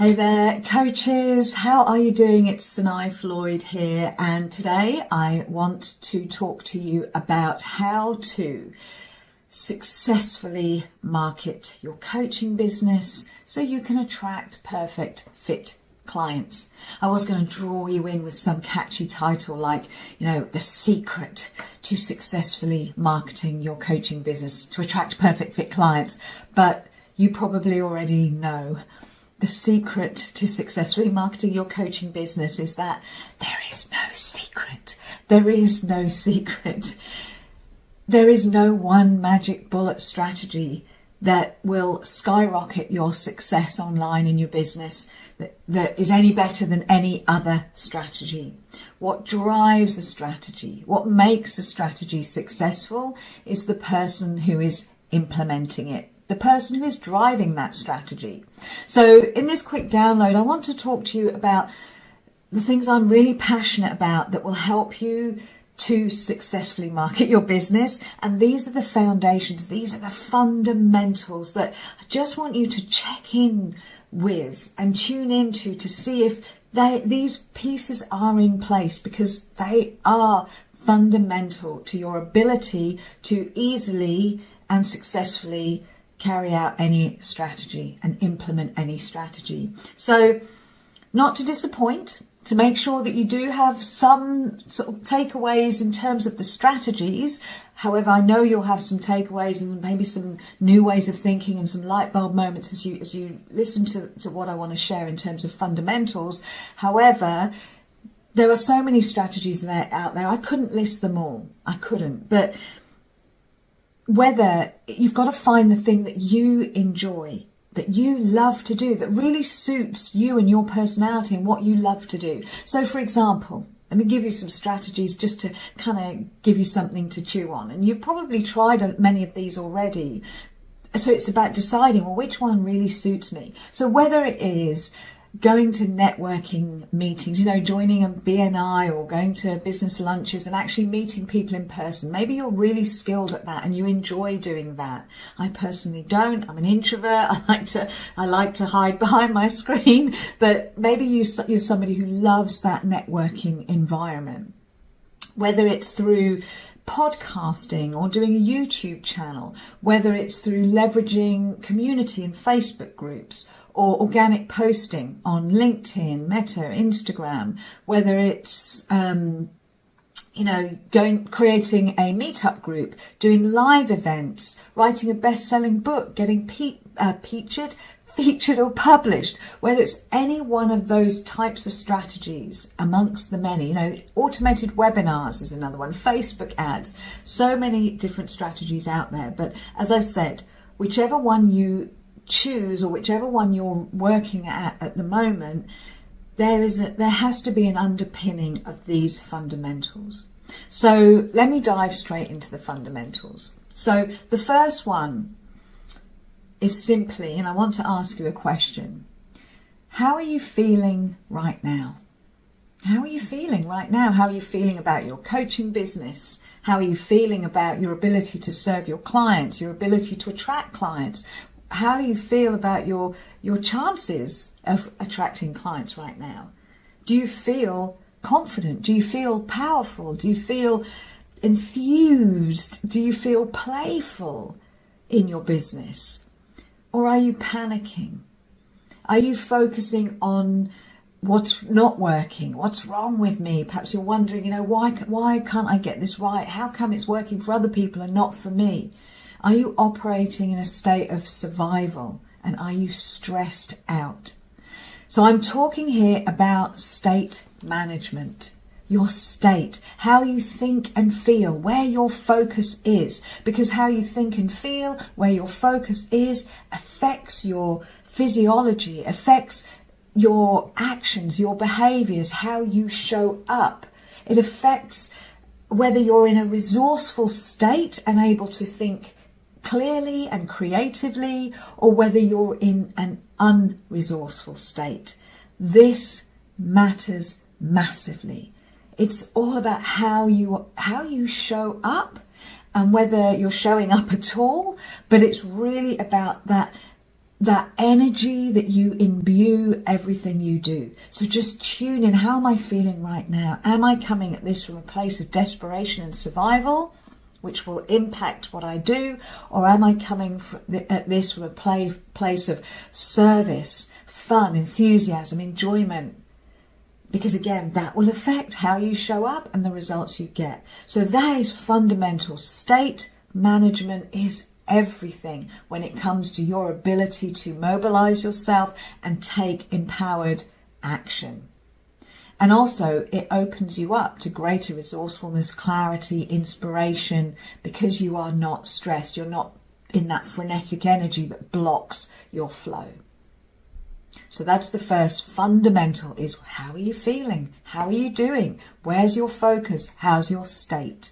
Hey there, coaches. How are you doing? It's Sanae, Floyd here, and today I want to talk to you about how to successfully market your coaching business so you can attract perfect fit clients. I was going to draw you in with some catchy title like, the secret to successfully marketing your coaching business to attract perfect fit clients, but you probably already know. The secret to successfully marketing your coaching business is that there is no secret. There is no secret. There is no one magic bullet strategy that will skyrocket your success online in your business that is any better than any other strategy. What drives a strategy, what makes a strategy successful is the person who is implementing it. The person who is driving that strategy. So in this quick download, I want to talk to you about the things I'm really passionate about that will help you to successfully market your business. And these are the foundations, these are the fundamentals that I just want you to check in with and tune into to see if these pieces are in place, because they are fundamental to your ability to easily and successfully carry out any strategy and implement any strategy. So not to disappoint, to make sure that you do have some sort of takeaways in terms of the strategies. However, I know you'll have some takeaways and maybe some new ways of thinking and some light bulb moments as you listen to what I want to share in terms of fundamentals. However, there are so many strategies out there. I couldn't list them all. I couldn't. But whether you've got to find the thing that you enjoy, that you love to do, that really suits you and your personality and what you love to do. So for example, let me give you some strategies just to kind of give you something to chew on. And you've probably tried many of these already. So it's about deciding, well, which one really suits me. So whether it is going to networking meetings, joining a BNI or going to business lunches and actually meeting people in person. Maybe you're really skilled at that and you enjoy doing that. I personally don't. I'm an introvert. I like to hide behind my screen, but maybe you're somebody who loves that networking environment. Whether it's through podcasting or doing a YouTube channel, whether it's through leveraging community and Facebook groups or organic posting on LinkedIn, Meta, Instagram, whether it's creating a meetup group, doing live events, writing a best-selling book, getting featured or published, whether it's any one of those types of strategies amongst the many, automated webinars is another one, Facebook ads, so many different strategies out there. But as I said, whichever one you choose or whichever one you're working at the moment, there has to be an underpinning of these fundamentals. So let me dive straight into the fundamentals. So the first one is simply, and I want to ask you a question. How are you feeling right now? How are you feeling right now? How are you feeling about your coaching business? How are you feeling about your ability to serve your clients, your ability to attract clients? How do you feel about your chances of attracting clients right now? Do you feel confident? Do you feel powerful? Do you feel enthused? Do you feel playful in your business? Or are you panicking? Are you focusing on what's not working? What's wrong with me? Perhaps you're wondering, why can't I get this right? How come it's working for other people and not for me? Are you operating in a state of survival? And are you stressed out? So I'm talking here about state management. Your state, how you think and feel, where your focus is, because how you think and feel, where your focus is, affects your physiology, affects your actions, your behaviors, how you show up. It affects whether you're in a resourceful state and able to think clearly and creatively, or whether you're in an unresourceful state. This matters massively. It's all about how you show up and whether you're showing up at all, but it's really about that that energy that you imbue everything you do. So just tune in. How am I feeling right now? Am I coming at this from a place of desperation and survival, which will impact what I do? Or am I coming at this from a place of service, fun, enthusiasm, enjoyment? Because again, that will affect how you show up and the results you get. So that is fundamental. State management is everything when it comes to your ability to mobilize yourself and take empowered action. And also it opens you up to greater resourcefulness, clarity, inspiration, because you are not stressed. You're not in that frenetic energy that blocks your flow. So that's the first fundamental, is how are you feeling? How are you doing? Where's your focus? How's your state?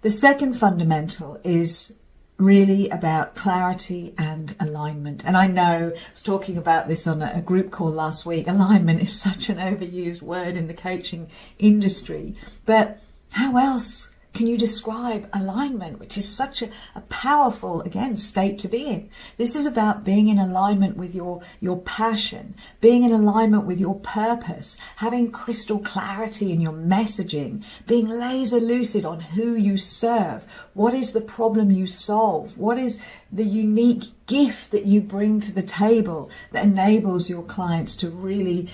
The second fundamental is really about clarity and alignment. And I know I was talking about this on a group call last week. Alignment is such an overused word in the coaching industry, but how else can you describe alignment, which is such a powerful, again, state to be in? This is about being in alignment with your passion, being in alignment with your purpose, having crystal clarity in your messaging, being laser lucid on who you serve, what is the problem you solve, what is the unique gift that you bring to the table that enables your clients to really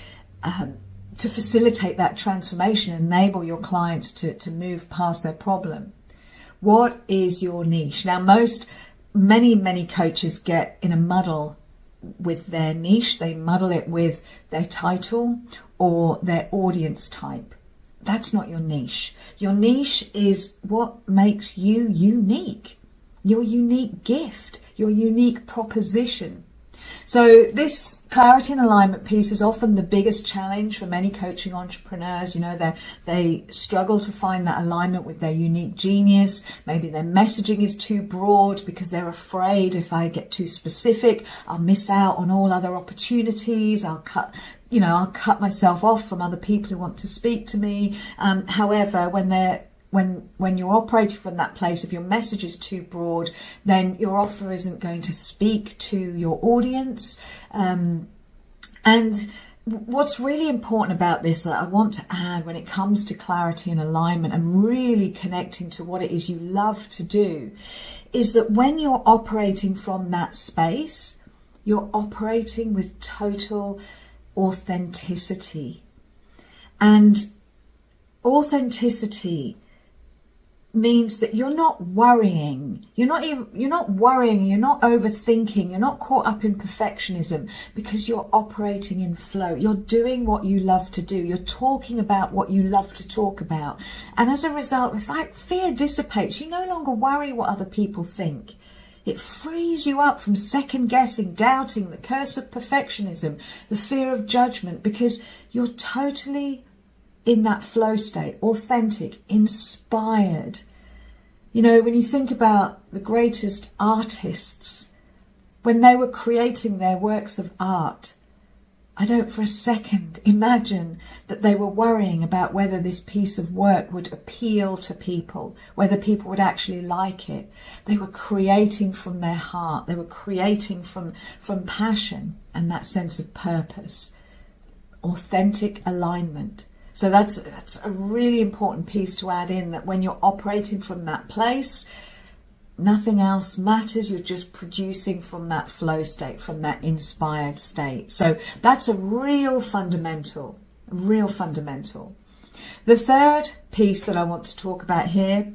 to facilitate that transformation, enable your clients to move past their problem. What is your niche? Now, many coaches get in a muddle with their niche. They muddle it with their title or their audience type. That's not your niche. Your niche is what makes you unique, your unique gift, your unique proposition. So this clarity and alignment piece is often the biggest challenge for many coaching entrepreneurs. You know, they struggle to find that alignment with their unique genius. Maybe their messaging is too broad because they're afraid, if I get too specific, I'll miss out on all other opportunities. I'll cut myself off from other people who want to speak to me. However, when you're operating from that place, if your message is too broad, then your offer isn't going to speak to your audience. And what's really important about this, that I want to add when it comes to clarity and alignment and really connecting to what it is you love to do, is that when you're operating from that space, you're operating with total authenticity. And authenticity means that you're not worrying, you're not overthinking, you're not caught up in perfectionism, because you're operating in flow. You're doing what you love to do. You're talking about what you love to talk about. And as a result, it's like fear dissipates. You no longer worry what other people think. It frees you up from second guessing, doubting, the curse of perfectionism, the fear of judgment, because you're totally in that flow state, authentic, inspired. You know, when you think about the greatest artists, when they were creating their works of art, I don't for a second imagine that they were worrying about whether this piece of work would appeal to people, whether people would actually like it. They were creating from their heart. They were creating from passion and that sense of purpose, authentic alignment. So that's a really important piece to add in, that when you're operating from that place, nothing else matters. You're just producing from that flow state, from that inspired state. So that's a real fundamental. The third piece that I want to talk about here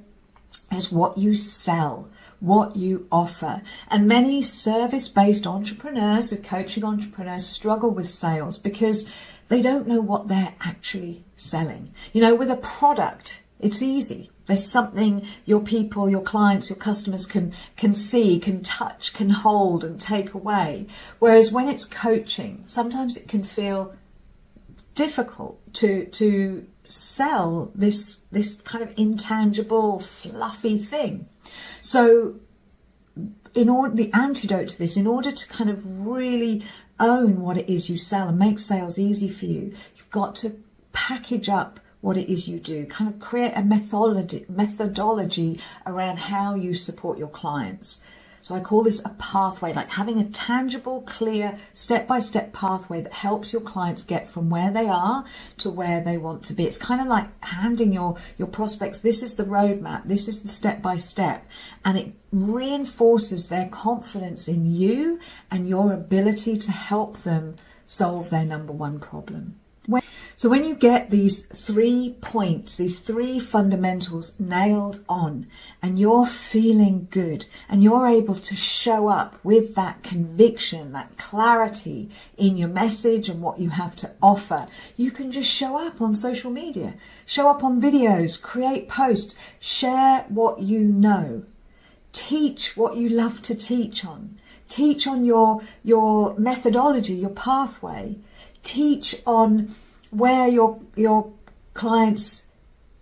is what you sell, what you offer. And many service-based entrepreneurs, or coaching entrepreneurs, struggle with sales because they don't know what they're actually selling. You know, with a product, it's easy. There's something your people, your clients, your customers can see, can touch, can hold and take away. Whereas when it's coaching, sometimes it can feel difficult to sell this kind of intangible, fluffy thing. So the antidote to this, in order to kind of really own what it is you sell and make sales easy for you, you've got to package up what it is you do, kind of create a methodology around how you support your clients. So I call this a pathway, like having a tangible, clear, step-by-step pathway that helps your clients get from where they are to where they want to be. It's kind of like handing your prospects, this is the roadmap, this is the step-by-step, and it reinforces their confidence in you and your ability to help them solve their number one problem. So when you get these 3 points, these 3 fundamentals nailed on, and you're feeling good, and you're able to show up with that conviction, that clarity in your message and what you have to offer, you can just show up on social media, show up on videos, create posts, share what you know, teach what you love to teach on your methodology, your pathway. Teach on where your clients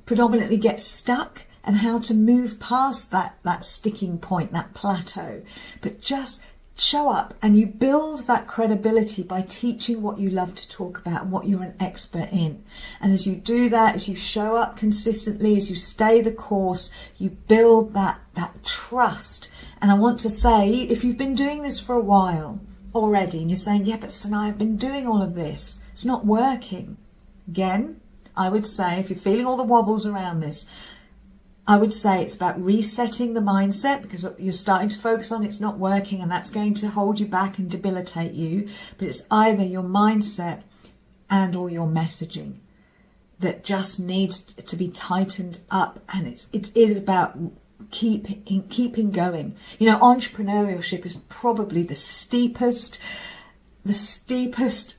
predominantly get stuck and how to move past that sticking point, that plateau. But just show up, and you build that credibility by teaching what you love to talk about and what you're an expert in. And as you do that, as you show up consistently, as you stay the course, you build that trust. And I want to say, if you've been doing this for a while already and you're saying, yeah, but Sanae, I've been doing all of this, it's not working. Again, I would say, if you're feeling all the wobbles around this, I would say it's about resetting the mindset, because you're starting to focus on it's not working, and that's going to hold you back and debilitate you. But it's either your mindset and or your messaging that just needs to be tightened up, and it is about keeping going. You know, entrepreneurship is probably the steepest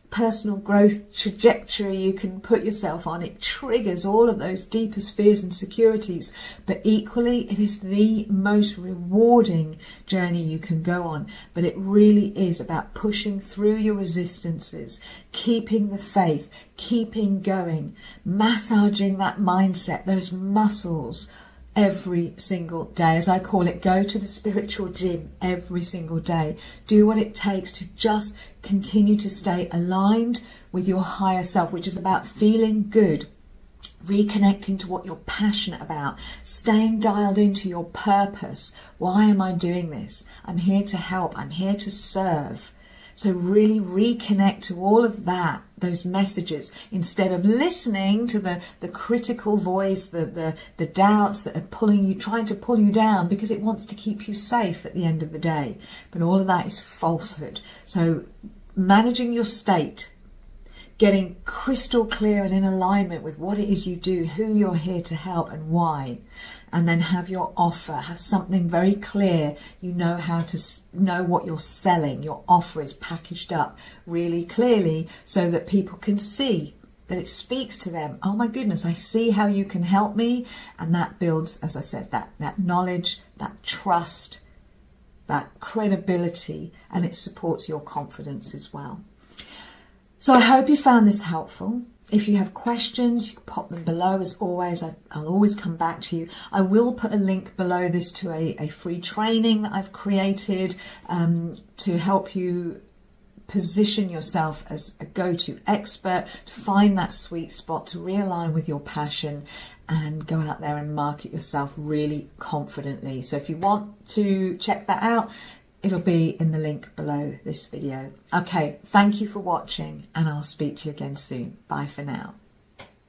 personal growth trajectory you can put yourself on. It triggers all of those deepest fears and insecurities, but equally it is the most rewarding journey you can go on. But it really is about pushing through your resistances, keeping the faith, keeping going, massaging that mindset, those muscles, every single day. As I call it, go to the spiritual gym every single day. Do what it takes to just continue to stay aligned with your higher self, which is about feeling good, reconnecting to what you're passionate about, staying dialed into your purpose. Why am I doing this? I'm here to help. I'm here to serve. So really reconnect to all of that, those messages, instead of listening to the critical voice, the doubts that are trying to pull you down because it wants to keep you safe at the end of the day. But all of that is falsehood. So managing your state, getting crystal clear and in alignment with what it is you do, who you're here to help and why, and then have your offer, have something very clear. You know how to know what you're selling. Your offer is packaged up really clearly so that people can see, that it speaks to them. Oh my goodness, I see how you can help me. And that builds, as I said, that knowledge, that trust, that credibility, and it supports your confidence as well. So I hope you found this helpful. If you have questions, you can pop them below. As always, I'll always come back to you. I will put a link below this to a free training that I've created to help you position yourself as a go-to expert, to find that sweet spot, to realign with your passion and go out there and market yourself really confidently. So if you want to check that out, it'll be in the link below this video. Okay, thank you for watching, and I'll speak to you again soon. Bye for now.